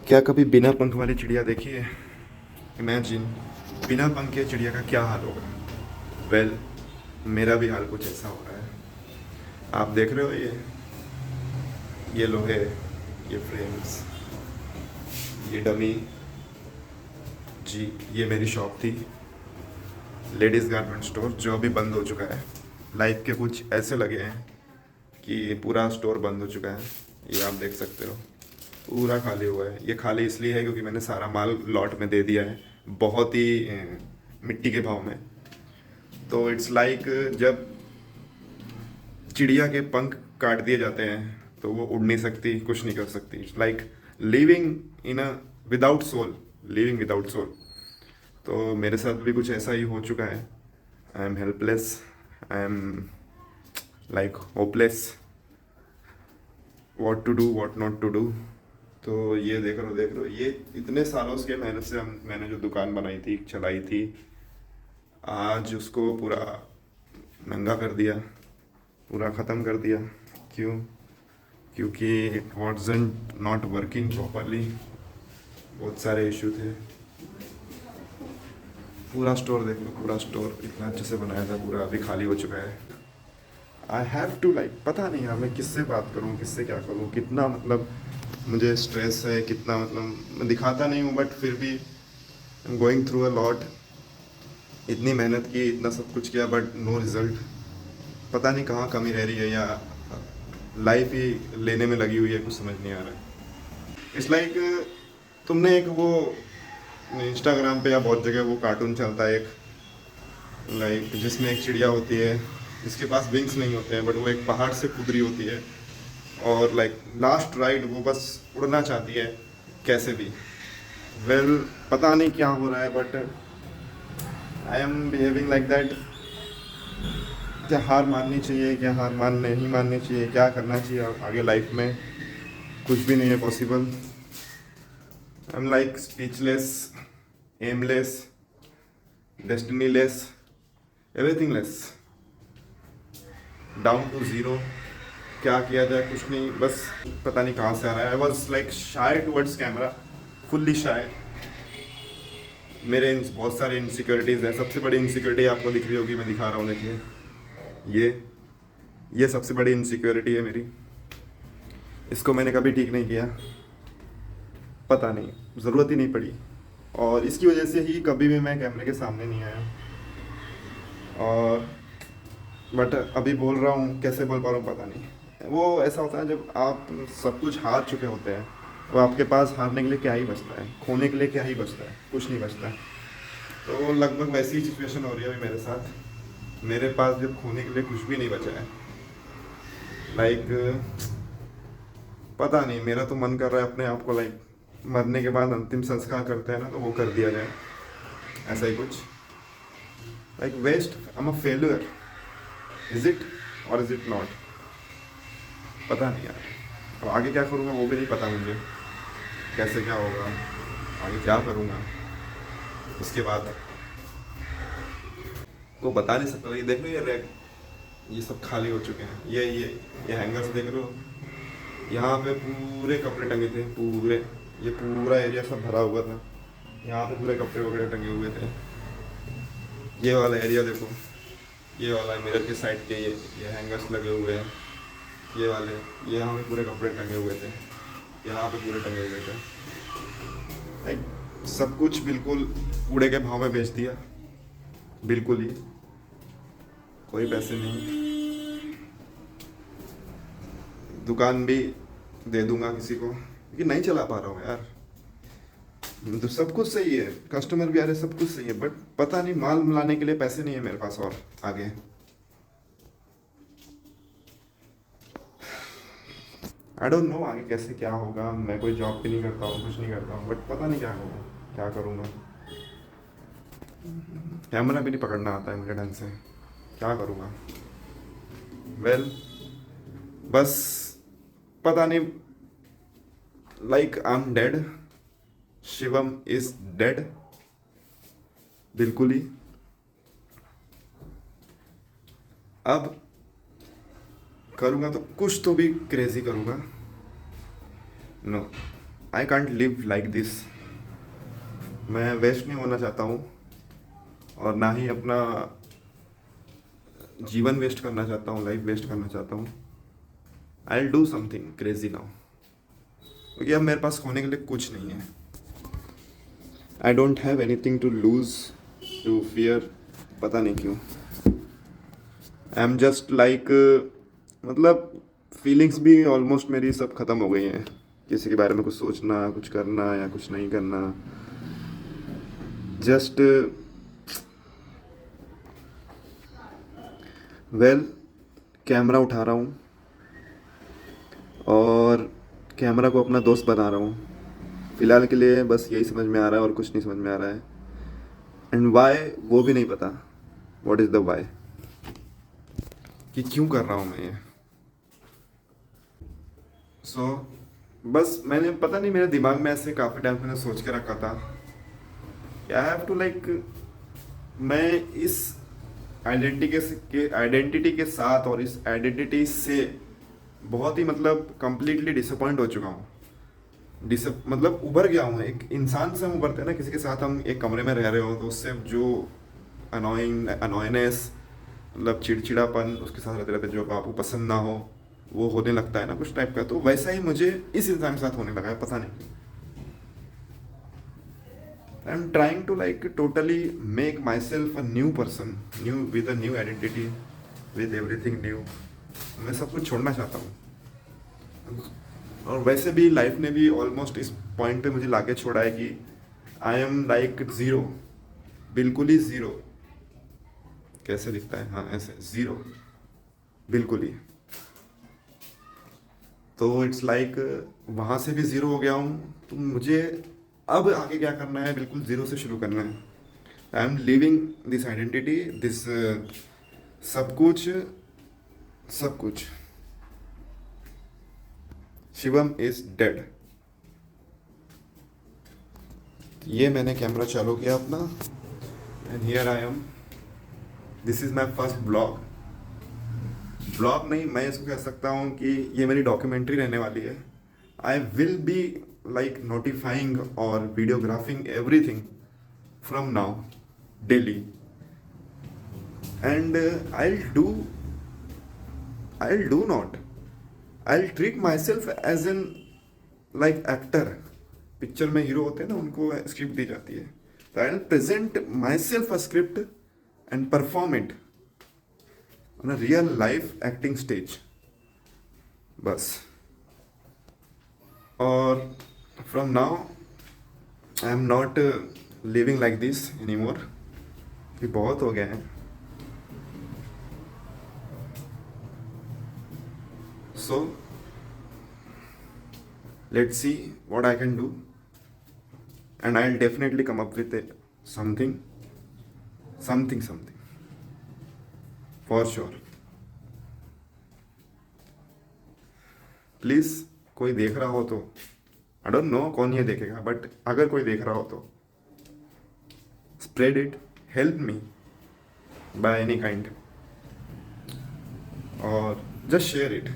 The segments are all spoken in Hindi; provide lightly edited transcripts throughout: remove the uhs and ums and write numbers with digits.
क्या कभी बिना पंख वाली चिड़िया देखी है? इमेजिन बिना पंख के चिड़िया का क्या हाल होगा। वेल, मेरा भी हाल कुछ ऐसा हो रहा है। आप देख रहे हो ये लोहे, ये फ्रेम्स, ये डमी। जी, ये मेरी शॉप थी, लेडीज़ गारमेंट स्टोर, जो अभी बंद हो चुका है। लाइफ के कुछ ऐसे लगे हैं कि पूरा स्टोर बंद हो चुका है। ये आप देख सकते हो, पूरा खाली हुआ है। ये खाली इसलिए है क्योंकि मैंने सारा माल लॉट में दे दिया है, बहुत ही मिट्टी के भाव में। तो इट्स लाइक जब चिड़िया के पंख काट दिए जाते हैं तो वो उड़ नहीं सकती, कुछ नहीं कर सकती। It's like living in a without soul, living without soul. तो मेरे साथ भी कुछ ऐसा ही हो चुका है। I am helpless, I am like hopeless, what to do what not to do. तो ये देख रहे हो, ये इतने सालों के मेहनत से मैंने जो दुकान बनाई थी, चलाई थी, आज उसको पूरा नंगा कर दिया, पूरा ख़त्म कर दिया। क्यों? क्योंकि it wasn't not working properly. बहुत सारे इशू थे। पूरा स्टोर देख लो, पूरा स्टोर इतना अच्छे से बनाया था, पूरा अभी खाली हो चुका है। आई हैव टू लाइक, पता नहीं यार मैं किससे बात करूँ, किससे क्या करूँ, कितना मतलब मुझे स्ट्रेस है, कितना मतलब मैं दिखाता नहीं हूँ बट फिर भी I am going through a lot. इतनी मेहनत की, इतना सब कुछ किया बट नो रिजल्ट। पता नहीं कहाँ कमी रह रही है, या लाइफ ही लेने में लगी हुई है, कुछ समझ नहीं आ रहा है। इट्स लाइक तुमने एक वो इंस्टाग्राम पे या बहुत जगह वो कार्टून चलता है एक, लाइक जिसमें एक चिड़िया होती है जिसके पास विंग्स नहीं होते हैं बट वो एक पहाड़ से कूद रही होती है, और लाइक लास्ट राइड वो बस उड़ना चाहती है कैसे भी। वेल, पता नहीं क्या हो रहा है but I am behaving like that. क्या हार माननी चाहिए, क्या हार मान नहीं माननी चाहिए, क्या करना चाहिए आगे लाइफ में? कुछ भी नहीं है possible. I am like speechless, aimless, destiny less, everything less, down to zero. क्या किया जाए, कुछ नहीं, बस पता नहीं कहाँ से आ रहा है। I was like shy towards camera, fully shy. मेरे बहुत सारे इनसिक्योरिटीज़ हैं। सबसे बड़ी इनसिक्योरिटी आपको दिख रही होगी, मैं दिखा रहा हूँ, देखिए ये ये सबसे बड़ी इनसिक्योरिटी है मेरी। इसको मैंने कभी ठीक नहीं किया, पता नहीं, ज़रूरत ही नहीं पड़ी, और इसकी वजह से ही कभी भी मैं कैमरे के सामने नहीं आया। और बट अभी बोल रहा हूँ, कैसे बोल पा रहा हूँ पता नहीं। वो ऐसा होता है जब आप सब कुछ हार चुके होते हैं, तो आपके पास हारने के लिए क्या ही बचता है, खोने के लिए क्या ही बचता है, कुछ नहीं बचता है। तो लगभग वैसी ही सिचुएशन हो रही है अभी मेरे साथ। मेरे पास जब खोने के लिए कुछ भी नहीं बचा है, लाइक पता नहीं, मेरा तो मन कर रहा है अपने आप को लाइक मरने के बाद अंतिम संस्कार करते हैं ना, तो वो कर दिया जाए, ऐसा ही कुछ। Like waste, I am a failure, is it और इज इट नॉट, पता नहीं यार। अब आगे क्या करूँगा वो भी नहीं पता मुझे, कैसे क्या होगा, आगे क्या करूँगा उसके बाद वो बता नहीं सकता। ये देख लो, ये रैक, ये सब खाली हो चुके हैं। ये हैंगर्स देख रहे हो, यहाँ पे पूरे कपड़े टंगे थे, पूरे, ये पूरा एरिया सब भरा हुआ था, यहाँ पे पूरे कपड़े वगैरह टंगे हुए थे। ये वाला एरिया देखो, ये वाला मिरर के साइड के ये हैंगर्स लगे हुए हैं, ये वाले, ये यहाँ पे पूरे कपड़े टंगे हुए थे, यहाँ पे पूरे टंगे हुए थे। लाइक सब कुछ बिल्कुल कूड़े के भाव में बेच दिया, बिल्कुल ही कोई पैसे नहीं। दुकान भी दे दूंगा किसी को, लेकिन नहीं चला पा रहा हूँ यार। तो सब कुछ सही है, कस्टमर भी आ रहे, सब कुछ सही है, बट पता नहीं माल लाने के लिए पैसे नहीं है मेरे पास। और आगे आई डोंट नो आगे कैसे क्या होगा। मैं कोई जॉब भी नहीं करता हूँ, कुछ नहीं करता हूँ, बट पता नहीं क्या होगा, क्या करूँगा। कैमरा भी नहीं पकड़ना आता है मुझे ढंग से, क्या करूँगा। वेल, बस पता नहीं, like I am dead, Shivam is dead, बिल्कुल ही। अब करूँगा तो कुछ तो भी क्रेजी करूँगा। No, I can't live like this. मैं वेस्ट नहीं होना चाहता हूँ और ना ही अपना जीवन वेस्ट करना चाहता हूँ, लाइफ वेस्ट करना चाहता हूँ। I will do something crazy now, क्योंकि अब मेरे पास खोने के लिए कुछ नहीं है। I don't have anything to lose, to fear, पता नहीं क्यों। आई एम जस्ट लाइक, मतलब फीलिंग्स भी ऑलमोस्ट मेरी सब ख़त्म हो गई हैं। किसी के बारे में कुछ सोचना, कुछ करना या कुछ नहीं करना, जस्ट कैमरा उठा रहा हूँ और कैमरा को अपना दोस्त बना रहा हूँ। फ़िलहाल के लिए बस यही समझ में आ रहा है और कुछ नहीं समझ में आ रहा है। एंड वाई वो भी नहीं पता, व्हाट इज़ द वाई, कि क्यों कर रहा हूँ मैं ये। सो बस मैंने, पता नहीं, मेरे दिमाग में ऐसे काफ़ी टाइम मैंने सोच के रखा था, आई हैव टू लाइक, मैं इस आइडेंटिटी के साथ और इस आइडेंटिटी से बहुत ही मतलब कंप्लीटली डिसअपॉइंट हो चुका हूँ। मतलब उभर गया हूँ। एक इंसान से हम उभरते हैं ना, किसी के साथ हम एक कमरे में रह रहे हो तो उससे जो अनोइनेस, मतलब चिड़चिड़ापन उसके साथ रहते रहते जो आपको पसंद ना हो वो होने लगता है ना, कुछ टाइप का। तो वैसा ही मुझे इस इंसान के साथ होने लगा है, पता नहीं। I am trying to like totally make myself a new person, new with a new identity, with everything new. मैं सब कुछ छोड़ना चाहता हूँ। और वैसे भी लाइफ ने भी ऑलमोस्ट इस पॉइंट पे मुझे लाके छोड़ा है कि आई एम लाइक ज़ीरो, बिल्कुल ही ज़ीरो। कैसे दिखता है, हाँ ऐसे ज़ीरो, बिल्कुल ही। तो इट्स लाइक वहाँ से भी ज़ीरो हो गया हूँ, तो मुझे अब आगे क्या करना है, बिल्कुल ज़ीरो से शुरू करना है। I M living this identity, this सब कुछ, सब कुछ। Shivam is dead. ये मैंने कैमरा चालू किया अपना, and here I am. This is my first blog. Blog नहीं, मैं इसको कह सकता हूँ कि ये मेरी डॉक्यूमेंट्री रहने वाली है। I will be like notifying और videographing everything from now daily, and I'll do not, I'll treat myself as an like actor। Picture में हीरो होते हैं ना, उनको स्क्रिप्ट दी जाती है, तो I will present my self a script and perform it on a real life acting stage, बस। और from now I am not living like this any more, कि बहुत हो गया है। सो let's see what I can do, and I'll definitely come up with something for sure। Please कोई देख रहा हो तो, आई डोंट नो कौन ये देखेगा, बट अगर कोई देख रहा हो तो spread it, help me by any kind, और just share it,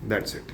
that's it.